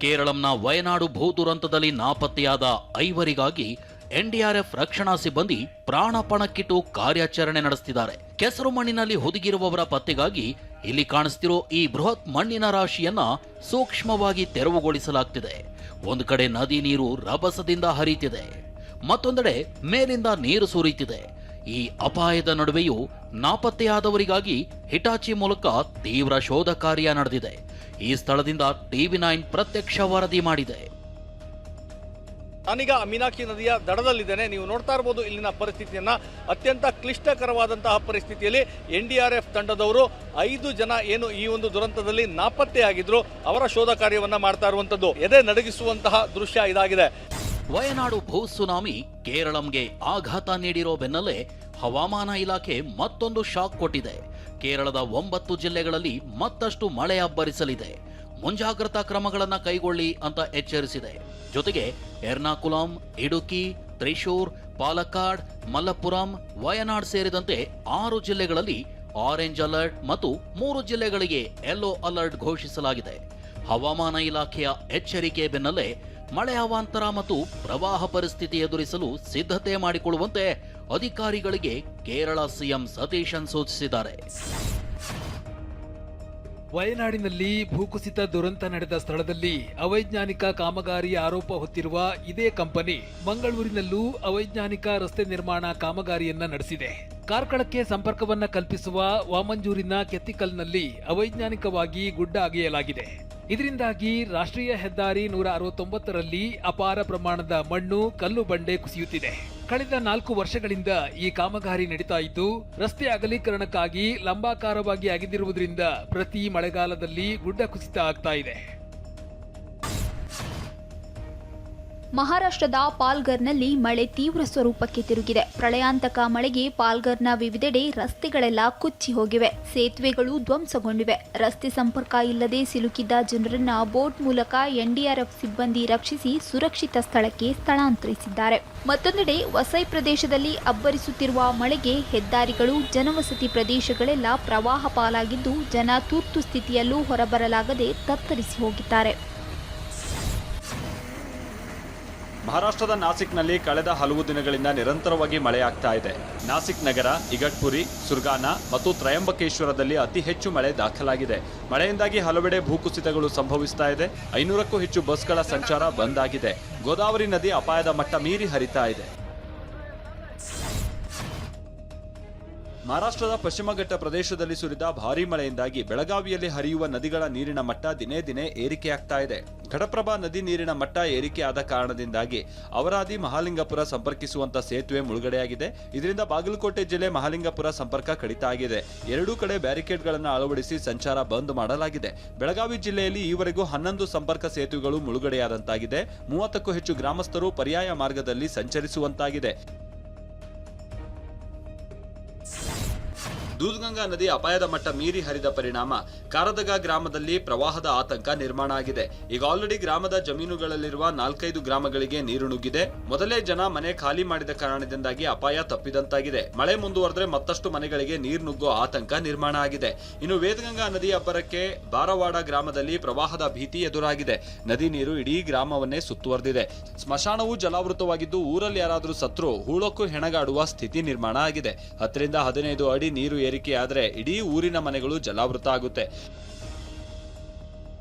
ಕೇರಳಂನ ವಯನಾಡು ಭೂ ದುರಂತದಲ್ಲಿ ನಾಪತ್ತೆಯಾದ ಐವರಿಗಾಗಿ ಎನ್ಡಿಆರ್ಎಫ್ ರಕ್ಷಣಾ ಸಿಬ್ಬಂದಿ ಪ್ರಾಣಪಣಕ್ಕಿಟ್ಟು ಕಾರ್ಯಾಚರಣೆ ನಡೆಸುತ್ತಿದ್ದಾರೆ. ಕೆಸರು ಮಣ್ಣಿನಲ್ಲಿ ಹುದುಗಿರುವವರ ಪತ್ತೆಗಾಗಿ ಇಲ್ಲಿ ಕಾಣಿಸ್ತಿರೋ ಈ ಬೃಹತ್ ಮಣ್ಣಿನ ರಾಶಿಯನ್ನ ಸೂಕ್ಷ್ಮವಾಗಿ ತೆರವುಗೊಳಿಸಲಾಗ್ತಿದೆ. ಒಂದು ಕಡೆ ನದಿ ನೀರು ರಭಸದಿಂದ ಹರಿಯುತ್ತಿದೆ, ಮತ್ತೊಂದೆಡೆ ಮೇಲಿಂದ ನೀರು ಸುರಿಯುತ್ತಿದೆ. ಈ ಅಪಾಯದ ನಡುವೆಯೂ ನಾಪತ್ತೆಯಾದವರಿಗಾಗಿ ಹಿಟಾಚಿ ಮೂಲಕ ತೀವ್ರ ಶೋಧ ಕಾರ್ಯ ನಡೆದಿದೆ. ಈ ಸ್ಥಳದಿಂದ TV9 ಪ್ರತ್ಯಕ್ಷ ವರದಿ ಮಾಡಿದೆ. ನಾನೀಗ ಮೀನಾಕ್ಷಿ ನದಿಯ ದಡದಲ್ಲಿದ್ದೇನೆ. ನೀವು ನೋಡ್ತಾ ಇರಬಹುದು ಇಲ್ಲಿನ ಪರಿಸ್ಥಿತಿಯನ್ನ. ಅತ್ಯಂತ ಕ್ಲಿಷ್ಟಕರವಾದಂತಹ ಪರಿಸ್ಥಿತಿಯಲ್ಲಿ NDRF ತಂಡದವರು 5 ಜನ ಏನು ಈ ಒಂದು ದುರಂತದಲ್ಲಿ ನಾಪತ್ತೆಯಾಗಿದ್ರು ಅವರ ಶೋಧ ಕಾರ್ಯವನ್ನ ಮಾಡ್ತಾ ಇರುವಂತದ್ದು. ಎದೆ ನಡಗಿಸುವಂತಹ ದೃಶ್ಯ ಇದಾಗಿದೆ. ವಯನಾಡು ಭೂ ಸುನಾಮಿ ಕೇರಳಂಗೆ ಆಘಾತ ನೀಡಿರೋ ಬೆನ್ನಲ್ಲೇ ಹವಾಮಾನ ಇಲಾಖೆ ಮತ್ತೊಂದು ಶಾಕ್ ಕೊಟ್ಟಿದೆ. ಕೇರಳದ 9 ಜಿಲ್ಲೆಗಳಲ್ಲಿ ಮತ್ತಷ್ಟು ಮಳೆ ಅಬ್ಬರಿಸಲಿದೆ. ಮುಂಜಾಗ್ರತಾ ಕ್ರಮಗಳನ್ನು ಕೈಗೊಳ್ಳಿ ಅಂತ ಎಚ್ಚರಿಸಿದೆ. ಜೊತೆಗೆ ಎರ್ನಾಕುಲಂ, ಇಡುಕಿ, ತ್ರಿಶೂರ್, ಪಾಲಕ್ಕಾಡ್, ಮಲಪ್ಪುರಂ, ವಯನಾಡ್ ಸೇರಿದಂತೆ 6 ಜಿಲ್ಲೆಗಳಲ್ಲಿ ಆರೆಂಜ್ ಅಲರ್ಟ್ ಮತ್ತು 3 ಜಿಲ್ಲೆಗಳಿಗೆ ಯೆಲ್ಲೋ ಅಲರ್ಟ್ ಘೋಷಿಸಲಾಗಿದೆ. ಹವಾಮಾನ ಇಲಾಖೆಯ ಎಚ್ಚರಿಕೆ ಬೆನ್ನಲ್ಲೇ ಮಳೆ ಅವಾಂತರ ಮತ್ತು ಪ್ರವಾಹ ಪರಿಸ್ಥಿತಿ ಎದುರಿಸಲು ಸಿದ್ಧತೆ ಮಾಡಿಕೊಳ್ಳುವಂತೆ ಅಧಿಕಾರಿಗಳಿಗೆ ಕೇರಳ ಸಿಎಂ ಸತೀಶನ್ ಸೂಚಿಸಿದ್ದಾರೆ. ವಯನಾಡಿನಲ್ಲಿ ಭೂಕುಸಿತ ದುರಂತ ನಡೆದ ಸ್ಥಳದಲ್ಲಿ ಅವೈಜ್ಞಾನಿಕ ಕಾಮಗಾರಿ ಆರೋಪ ಹೊತ್ತಿರುವ ಇದೇ ಕಂಪನಿ ಮಂಗಳೂರಿನಲ್ಲೂ ಅವೈಜ್ಞಾನಿಕ ರಸ್ತೆ ನಿರ್ಮಾಣ ಕಾಮಗಾರಿಯನ್ನ ನಡೆಸಿದೆ. ಕಾರ್ಕಳಕ್ಕೆ ಸಂಪರ್ಕವನ್ನ ಕಲ್ಪಿಸುವ ವಾಮಂಜೂರಿನ ಕೆತ್ತಿಕಲ್ನಲ್ಲಿ ಅವೈಜ್ಞಾನಿಕವಾಗಿ ಗುಡ್ಡ ಅಗೆಯಲಾಗಿದೆ. ಇದರಿಂದಾಗಿ ರಾಷ್ಟ್ರೀಯ ಹೆದ್ದಾರಿ 169ರಲ್ಲಿ ಅಪಾರ ಪ್ರಮಾಣದ ಮಣ್ಣು, ಕಲ್ಲು ಬಂಡೆ ಕುಸಿಯುತ್ತಿದೆ. ಕಳೆದ 4 ವರ್ಷಗಳಿಂದ ಈ ಕಾಮಗಾರಿ ನಡೀತಾ ಇದ್ದು, ರಸ್ತೆ ಅಗಲೀಕರಣಕ್ಕಾಗಿ ಲಂಬಾಕಾರವಾಗಿ ಅಗೆದಿರುವುದರಿಂದ ಪ್ರತಿ ಮಳೆಗಾಲದಲ್ಲಿ ಗುಡ್ಡ ಕುಸಿತ ಆಗ್ತಾ ಇದೆ. ಮಹಾರಾಷ್ಟ್ರದ ಪಾಲ್ಘರ್ನಲ್ಲಿ ಮಳೆ ತೀವ್ರ ಸ್ವರೂಪಕ್ಕೆ ತಿರುಗಿದೆ. ಪ್ರಳಯಾಂತಕ ಮಳೆಗೆ ಪಾಲ್ಘರ್ನ ವಿವಿಧೆಡೆ ರಸ್ತೆಗಳೆಲ್ಲ ಕುಚ್ಚಿ ಹೋಗಿವೆ, ಸೇತುವೆಗಳು ಧ್ವಂಸಗೊಂಡಿವೆ. ರಸ್ತೆ ಸಂಪರ್ಕ ಇಲ್ಲದೆ ಸಿಲುಕಿದ್ದ ಜನರನ್ನ ಬೋಟ್ ಮೂಲಕ NDRF ಸಿಬ್ಬಂದಿ ರಕ್ಷಿಸಿ ಸುರಕ್ಷಿತ ಸ್ಥಳಕ್ಕೆ ಸ್ಥಳಾಂತರಿಸಿದ್ದಾರೆ. ಮತ್ತೊಂದೆಡೆ ವಸೈ ಪ್ರದೇಶದಲ್ಲಿ ಅಬ್ಬರಿಸುತ್ತಿರುವ ಮಳೆಗೆ ಹೆದ್ದಾರಿಗಳು, ಜನವಸತಿ ಪ್ರದೇಶಗಳೆಲ್ಲ ಪ್ರವಾಹ ಪಾಲಾಗಿದ್ದು, ಜನ ತುರ್ತು ಸ್ಥಿತಿಯಲ್ಲೂ ಹೊರಬರಲಾಗದೆ ತತ್ತರಿಸಿ ಹೋಗಿದ್ದಾರೆ. ಮಹಾರಾಷ್ಟ್ರದ ನಾಸಿಕ್ನಲ್ಲಿ ಕಳೆದ ಹಲವು ದಿನಗಳಿಂದ ನಿರಂತರವಾಗಿ ಮಳೆಯಾಗ್ತಾ ಇದೆ. ನಾಸಿಕ್ ನಗರ, ಇಗಟ್ಪುರಿ, ಸುರ್ಗಾನ ಮತ್ತು ತ್ರಯಂಬಕೇಶ್ವರದಲ್ಲಿ ಅತಿ ಹೆಚ್ಚು ಮಳೆ ದಾಖಲಾಗಿದೆ. ಮಳೆಯಿಂದಾಗಿ ಹಲವೆಡೆ ಭೂಕುಸಿತಗಳು ಸಂಭವಿಸ್ತಾ ಇದೆ. 500ಕ್ಕೂ ಹೆಚ್ಚು ಬಸ್ಗಳ ಸಂಚಾರ ಬಂದ್ ಆಗಿದೆ. ಗೋದಾವರಿ ನದಿ ಅಪಾಯದ ಮಟ್ಟ ಮೀರಿ ಹರಿತಾ ಇದೆ. ಮಹಾರಾಷ್ಟ್ರದ ಪಶ್ಚಿಮ ಘಟ್ಟ ಪ್ರದೇಶದಲ್ಲಿ ಸುರಿದ ಭಾರೀ ಮಳೆಯಿಂದಾಗಿ ಬೆಳಗಾವಿಯಲ್ಲಿ ಹರಿಯುವ ನದಿಗಳ ನೀರಿನ ಮಟ್ಟ ದಿನೇ ದಿನೇ ಏರಿಕೆಯಾಗ್ತಾ ಇದೆ. ಘಟಪ್ರಭಾ ನದಿ ನೀರಿನ ಮಟ್ಟ ಏರಿಕೆಯಾದ ಕಾರಣದಿಂದಾಗಿ ಅವರಾದಿ ಮಹಾಲಿಂಗಪುರ ಸಂಪರ್ಕಿಸುವಂತ ಸೇತುವೆ ಮುಳುಗಡೆಯಾಗಿದೆ. ಇದರಿಂದ ಬಾಗಲಕೋಟೆ ಜಿಲ್ಲೆ ಮಹಾಲಿಂಗಪುರ ಸಂಪರ್ಕ ಕಡಿತ ಆಗಿದೆ. 2 ಕಡೆ ಬ್ಯಾರಿಕೇಡ್ಗಳನ್ನು ಅಳವಡಿಸಿ ಸಂಚಾರ ಬಂದ್ ಮಾಡಲಾಗಿದೆ. ಬೆಳಗಾವಿ ಜಿಲ್ಲೆಯಲ್ಲಿ ಈವರೆಗೂ 11 ಸಂಪರ್ಕ ಸೇತುವೆಗಳು ಮುಳುಗಡೆಯಾದಂತಾಗಿದೆ. 30ಕ್ಕೂ ಹೆಚ್ಚು ಗ್ರಾಮಸ್ಥರು ಪರ್ಯಾಯ ಮಾರ್ಗದಲ್ಲಿ ಸಂಚರಿಸುವಂತಾಗಿದೆ. ದೂದ್ಗಂಗಾ ನದಿ ಅಪಾಯದ ಮಟ್ಟ ಮೀರಿ ಹರಿದ ಪರಿಣಾಮ ಕಾರದಗ ಗ್ರಾಮದಲ್ಲಿ ಪ್ರವಾಹದ ಆತಂಕ ನಿರ್ಮಾಣ ಆಗಿದೆ. ಈಗ ಆಲ್ರೆಡಿ ಗ್ರಾಮದ ಜಮೀನುಗಳಲ್ಲಿರುವ 4-5 ಗ್ರಾಮಗಳಿಗೆ ನೀರು ನುಗ್ಗಿದೆ. ಮೊದಲೇ ಜನ ಮನೆ ಖಾಲಿ ಮಾಡಿದ ಕಾರಣದಿಂದಾಗಿ ಅಪಾಯ ತಪ್ಪಿದಂತಾಗಿದೆ. ಮಳೆ ಮುಂದುವರೆದ್ರೆ ಮತ್ತಷ್ಟು ಮನೆಗಳಿಗೆ ನೀರು ನುಗ್ಗೋ ಆತಂಕ ನಿರ್ಮಾಣ ಆಗಿದೆ. ಇನ್ನು ವೇದಗಂಗಾ ನದಿ ಅಬ್ಬರಕ್ಕೆ ಬಾರವಾಡ ಗ್ರಾಮದಲ್ಲಿ ಪ್ರವಾಹದ ಭೀತಿ ಎದುರಾಗಿದೆ. ನದಿ ನೀರು ಇಡೀ ಗ್ರಾಮವನ್ನೇ ಸುತ್ತುವರೆದಿದೆ. ಸ್ಮಶಾನವು ಜಲಾವೃತವಾಗಿದ್ದು, ಊರಲ್ಲಿ ಯಾರಾದರೂ ಸತ್ರು ಹೂಳಕ್ಕೂ ಹೆಣಗಾಡುವ ಸ್ಥಿತಿ ನಿರ್ಮಾಣ ಆಗಿದೆ. 10ರಿಂದ 15 ಅಡಿ ನೀರು ಏರಿಕೆಯಾದರೆ ಇಡೀ ಊರಿನ ಮನೆಗಳು ಜಲಾವೃತ ಆಗುತ್ತೆ.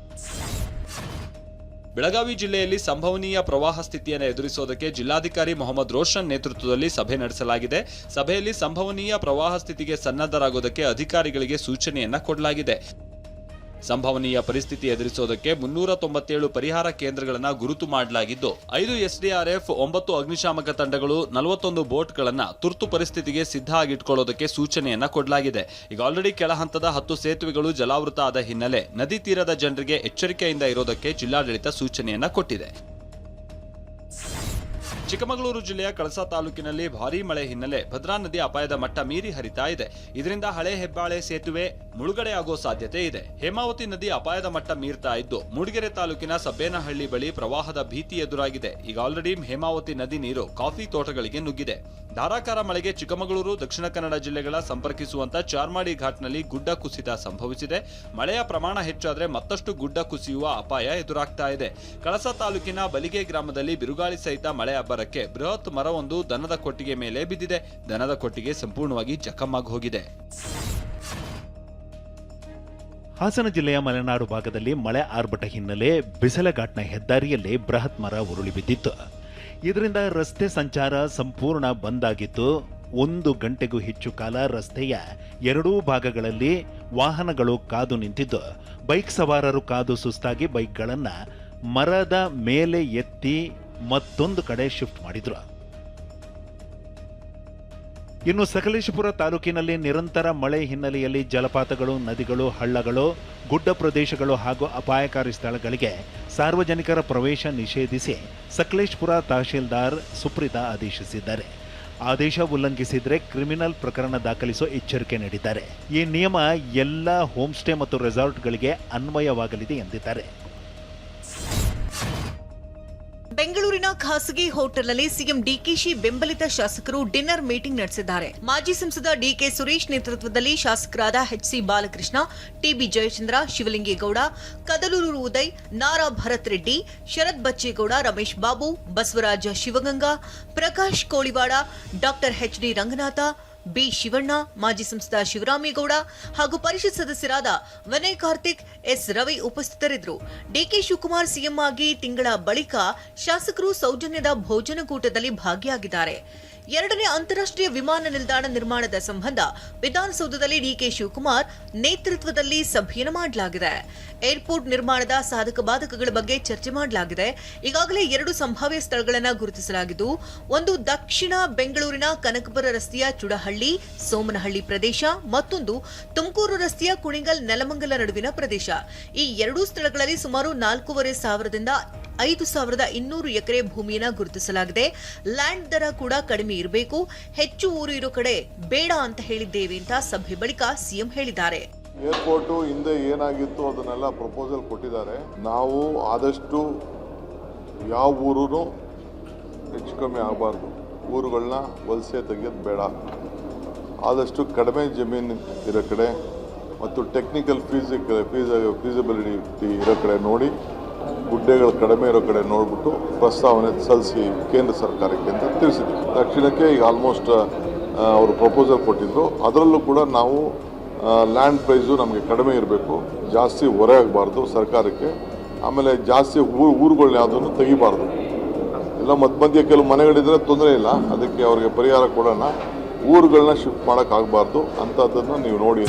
ಬೆಳಗಾವಿ ಜಿಲ್ಲೆಯಲ್ಲಿ ಸಂಭವನೀಯ ಪ್ರವಾಹ ಸ್ಥಿತಿಯನ್ನು ಎದುರಿಸೋದಕ್ಕೆ ಜಿಲ್ಲಾಧಿಕಾರಿ ಮೊಹಮ್ಮದ್ ರೋಷನ್ ನೇತೃತ್ವದಲ್ಲಿ ಸಭೆ ನಡೆಸಲಾಗಿದೆ. ಸಭೆಯಲ್ಲಿ ಸಂಭವನೀಯ ಪ್ರವಾಹ ಸ್ಥಿತಿಗೆ ಸನ್ನದ್ಧರಾಗೋದಕ್ಕೆ ಅಧಿಕಾರಿಗಳಿಗೆ ಸೂಚನೆಯನ್ನ ಕೊಡಲಾಗಿದೆ. ಸಂಭವನೀಯ ಪರಿಸ್ಥಿತಿ ಎದುರಿಸೋದಕ್ಕೆ 397 ಪರಿಹಾರ ಕೇಂದ್ರಗಳನ್ನು ಗುರುತು ಮಾಡಲಾಗಿದ್ದು, 5 SDRF, 9 ಅಗ್ನಿಶಾಮಕ ತಂಡಗಳು, 41 ಬೋಟ್ಗಳನ್ನು ತುರ್ತು ಪರಿಸ್ಥಿತಿಗೆ ಸಿದ್ಧ ಆಗಿಟ್ಕೊಳ್ಳೋದಕ್ಕೆ ಸೂಚನೆಯನ್ನ ಕೊಡಲಾಗಿದೆ. ಈಗ ಆಲ್ರೆಡಿ ಕೆಳ ಹಂತದ 10 ಸೇತುವೆಗಳು ಜಲಾವೃತ ಆದ ಹಿನ್ನೆಲೆ ನದಿ ತೀರದ ಜನರಿಗೆ ಎಚ್ಚರಿಕೆಯಿಂದ ಇರೋದಕ್ಕೆ ಜಿಲ್ಲಾಡಳಿತ ಸೂಚನೆಯನ್ನ ಕೊಟ್ಟಿದೆ. ಚಿಕ್ಕಮಗಳೂರು ಜಿಲ್ಲೆಯ ಕಳಸಾ ತಾಲೂಕಿನಲ್ಲಿ ಭಾರೀ ಮಳೆ ಹಿನ್ನೆಲೆ ಭದ್ರಾ ನದಿ ಅಪಾಯದ ಮಟ್ಟ ಮೀರಿ ಹರಿತಾ ಇದೆ. ಇದರಿಂದ ಹಳೆ ಹೆಬ್ಬಾಳೆ ಸೇತುವೆ ಮುಳುಗಡೆಯಾಗುವ ಸಾಧ್ಯತೆ ಇದೆ. ಹೇಮಾವತಿ ನದಿ ಅಪಾಯದ ಮಟ್ಟ ಮೀರ್ತಾ ಇದ್ದು ಮೂಡಿಗೆರೆ ತಾಲೂಕಿನ ಸಬ್ಬೇನಹಳ್ಳಿ ಬಳಿ ಪ್ರವಾಹದ ಭೀತಿ ಎದುರಾಗಿದೆ. ಈಗ ಆಲ್ರೆಡಿ ಹೇಮಾವತಿ ನದಿ ನೀರು ಕಾಫಿ ತೋಟಗಳಿಗೆ ನುಗ್ಗಿದೆ. ಧಾರಾಕಾರ ಮಳೆಗೆ ಚಿಕ್ಕಮಗಳೂರು, ದಕ್ಷಿಣ ಕನ್ನಡ ಜಿಲ್ಲೆಗಳ ಸಂಪರ್ಕಿಸುವಂತ ಚಾರ್ಮಾಡಿ ಘಾಟ್ನಲ್ಲಿ ಗುಡ್ಡ ಕುಸಿತ ಸಂಭವಿಸಿದೆ. ಮಳೆಯ ಪ್ರಮಾಣ ಹೆಚ್ಚಾದರೆ ಮತ್ತಷ್ಟು ಗುಡ್ಡ ಕುಸಿಯುವ ಅಪಾಯ ಎದುರಾಗ್ತಾ ಇದೆ. ಕಳಸಾ ತಾಲೂಕಿನ ಬಲಿಗೆ ಗ್ರಾಮದಲ್ಲಿ ಬಿರುಗಾಳಿ ಸಹಿತ ಮಳೆ ಅಬ್ಬರಕ್ಕೆ ಬೃಹತ್ ಮರವೊಂದು ದನದ ಕೊಟ್ಟಿಗೆ ಮೇಲೆ ಬಿದ್ದಿದೆ. ದನದ ಕೊಟ್ಟಿಗೆ ಸಂಪೂರ್ಣವಾಗಿ ಜಖಮ್ಮಾಗಿ ಹೋಗಿದೆ. ಹಾಸನ ಜಿಲ್ಲೆಯ ಮಲೆನಾಡು ಭಾಗದಲ್ಲಿ ಮಳೆ ಆರ್ಭಟ ಹಿನ್ನೆಲೆ ಬಿಸಲಘಾಟ್ನ ಹೆದ್ದಾರಿಯಲ್ಲಿ ಬೃಹತ್ ಮರ ಉರುಳಿ ಬಿದ್ದಿತ್ತು. ಇದರಿಂದ ರಸ್ತೆ ಸಂಚಾರ ಸಂಪೂರ್ಣ ಬಂದ್ ಆಗಿತ್ತು. 1 ಗಂಟೆಗೂ ಹೆಚ್ಚು ಕಾಲ ರಸ್ತೆಯ ಎರಡೂ ಭಾಗಗಳಲ್ಲಿ ವಾಹನಗಳು ಕಾದು ನಿಂತಿದ್ದು, ಬೈಕ್ ಸವಾರರು ಕಾದು ಸುಸ್ತಾಗಿ ಬೈಕ್ಗಳನ್ನು ಮರದ ಮೇಲೆ ಎತ್ತಿ ಮತ್ತೊಂದು ಕಡೆ ಶಿಫ್ಟ್ ಮಾಡಿದ್ರು. ಇನ್ನು ಸಕಲೇಶಪುರ ತಾಲೂಕಿನಲ್ಲಿ ನಿರಂತರ ಮಳೆ ಹಿನ್ನೆಲೆಯಲ್ಲಿ ಜಲಪಾತಗಳು, ನದಿಗಳು, ಹಳ್ಳಗಳು, ಗುಡ್ಡ ಪ್ರದೇಶಗಳು ಹಾಗೂ ಅಪಾಯಕಾರಿ ಸ್ಥಳಗಳಿಗೆ ಸಾರ್ವಜನಿಕರ ಪ್ರವೇಶ ನಿಷೇಧಿಸಿ ಸಕಲೇಶಪುರ ತಹಶೀಲ್ದಾರ್ ಸುಪ್ರೀತಾ ಆದೇಶಿಸಿದ್ದಾರೆ. ಆದೇಶ ಉಲ್ಲಂಘಿಸಿದರೆ ಕ್ರಿಮಿನಲ್ ಪ್ರಕರಣ ದಾಖಲಿಸುವ ಎಚ್ಚರಿಕೆ ನೀಡಿದ್ದಾರೆ. ಈ ನಿಯಮ ಎಲ್ಲ ಹೋಮ್ ಸ್ಟೇ ಮತ್ತು ರೆಸಾರ್ಟ್ಗಳಿಗೆ ಅನ್ವಯವಾಗಲಿದೆ ಎಂದಿದ್ದಾರೆ. ಬೆಂಗಳೂರಿನ ಖಾಸಗಿ ಹೋಟೆಲ್ನಲ್ಲಿ ಸಿಎಂ ಡಿಕೆಶಿ ಬೆಂಬಲಿತ ಶಾಸಕರು ಡಿನ್ನರ್ ಮೀಟಿಂಗ್ ನಡೆಸಿದ್ದಾರೆ. ಮಾಜಿ ಸಂಸದ ಡಿಕೆ ಸುರೇಶ್ ನೇತೃತ್ವದಲ್ಲಿ ಶಾಸಕರಾದ HC Balakrishna, TB Jayachandra, Shivalingegowda, Kadaluru Uday, Nara Bharath Reddy, Sharath Bachegowda, Ramesh Babu, Basavaraja Shivaganga, Prakash Koliwad, doctor HD Ranganatha, B Shivanna, ಮಾಜಿ ಸಂಸದ ಶಿವರಾಮೇಗೌಡ ಹಾಗೂ ಪರಿಷತ್ ಸದಸ್ಯರಾದ ವಿನಯ್ ಕಾರ್ತಿಕ್, ಎಸ್ ರವಿ ಉಪಸ್ಥಿತರಿದ್ದರು. ಡಿಕೆ ಶಿವಕುಮಾರ್ ಸಿಎಂ ಆಗಿ ತಿಂಗಳ ಬಳಿಕ ಶಾಸಕರು ಸೌಜನ್ಯದ ಭೋಜನಕೂಟದಲ್ಲಿ ಭಾಗಿಯಾಗಿದ್ದಾರೆ. 2ನೇ ಅಂತಾರಾಷ್ಟ್ರೀಯ ವಿಮಾನ ನಿಲ್ದಾಣ ನಿರ್ಮಾಣದ ಸಂಬಂಧ ವಿಧಾನಸೌಧದಲ್ಲಿ ಡಿಕೆ ಶಿವಕುಮಾರ್ ನೇತೃತ್ವದಲ್ಲಿ ಸಭೆಯನ್ನು ಮಾಡಲಾಗಿದೆ. ಏರ್ಪೋರ್ಟ್ ನಿರ್ಮಾಣದ ಸಾಧಕ ಬಾಧಕಗಳ ಬಗ್ಗೆ ಚರ್ಚೆ ಮಾಡಲಾಗಿದೆ. ಈಗಾಗಲೇ 2 ಸಂಭಾವ್ಯ ಸ್ಥಳಗಳನ್ನು ಗುರುತಿಸಲಾಗಿದ್ದು, ಒಂದು ದಕ್ಷಿಣ ಬೆಂಗಳೂರಿನ ಕನಕಪುರ ರಸ್ತೆಯ ಚುಡಹಳ್ಳಿ, ಸೋಮನಹಳ್ಳಿ ಪ್ರದೇಶ, ಮತ್ತೊಂದು ತುಮಕೂರು ರಸ್ತೆಯ ಕುಣಿಗಲ್, ನೆಲಮಂಗಲ ನಡುವಿನ ಪ್ರದೇಶ. ಈ 2 ಸ್ಥಳಗಳಲ್ಲಿ ಸುಮಾರು 4,500ದಿಂದ 5,200 ಎಕರೆ ಭೂಮಿಯನ್ನು ಗುರುತಿಸಲಾಗಿದೆ. ಲ್ಯಾಂಡ್ ದರ ಕೂಡ ಕಡಿಮೆ ಇರಬೇಕು, ಹೆಚ್ಚು ಊರು ಇರೋ ಕಡೆ ಬೇಡ ಅಂತ ಹೇಳಿದ್ದೇವೆ ಅಂತ ಸಭೆ ಬಳಿಕ ಸಿಎಂ ಹೇಳಿದ್ದಾರೆ. ಏರ್ಪೋರ್ಟ್ ಹಿಂದೆ ಏನಾಗಿತ್ತು ಅದನ್ನೆಲ್ಲ ಪ್ರಪೋಸಲ್ ಕೊಟ್ಟಿದ್ದಾರೆ. ನಾವು ಆದಷ್ಟು ಯಾವ ಊರೂ ಹೆಚ್ಚು ಕಮ್ಮಿ ಆಗಬಾರ್ದು, ಊರುಗಳನ್ನ ವಲಸೆ ತೆಗೆಯೋದು ಬೇಡ. ಆದಷ್ಟು ಕಡಿಮೆ ಜಮೀನು ಇರೋ ಕಡೆ ಮತ್ತು ಟೆಕ್ನಿಕಲ್ ಫೀಸಿಬಿಲಿಟಿ ಇರೋ ಕಡೆ ನೋಡಿ, ಗುಡ್ಡೆಗಳು ಕಡಿಮೆ ಇರೋ ಕಡೆ ನೋಡಿಬಿಟ್ಟು ಪ್ರಸ್ತಾವನೆ ಸಲ್ಲಿಸಿ ಕೇಂದ್ರ ಸರ್ಕಾರಕ್ಕೆ ಅಂತ ತಿಳಿಸಿದ್ವಿ. ದಕ್ಷಿಣಕ್ಕೆ ಈಗ ಆಲ್ಮೋಸ್ಟ್ ಅವರು ಪ್ರಪೋಸಲ್ ಕೊಟ್ಟಿದ್ರು. ಅದರಲ್ಲೂ ಕೂಡ ನಾವು ಲ್ಯಾಂಡ್ ಪ್ರೈಸು ನಮಗೆ ಕಡಿಮೆ ಇರಬೇಕು, ಜಾಸ್ತಿ ಹೊರೆ ಆಗಬಾರ್ದು ಸರ್ಕಾರಕ್ಕೆ. ಆಮೇಲೆ ಜಾಸ್ತಿ ಊರುಗಳನ್ನ ಯಾವುದನ್ನು ತೆಗಿಬಾರ್ದು. ಎಲ್ಲ ಮಧ್ಯೆ ಕೆಲವು ಮನೆಗಳಿದ್ರೆ ತೊಂದರೆ ಇಲ್ಲ, ಅದಕ್ಕೆ ಅವ್ರಿಗೆ ಪರಿಹಾರ ಕೊಡೋಣ. ಊರುಗಳನ್ನ ಶಿಫ್ಟ್ ಮಾಡೋಕ್ಕಾಗಬಾರ್ದು ಅಂಥದ್ದನ್ನು ನೀವು ನೋಡಿ.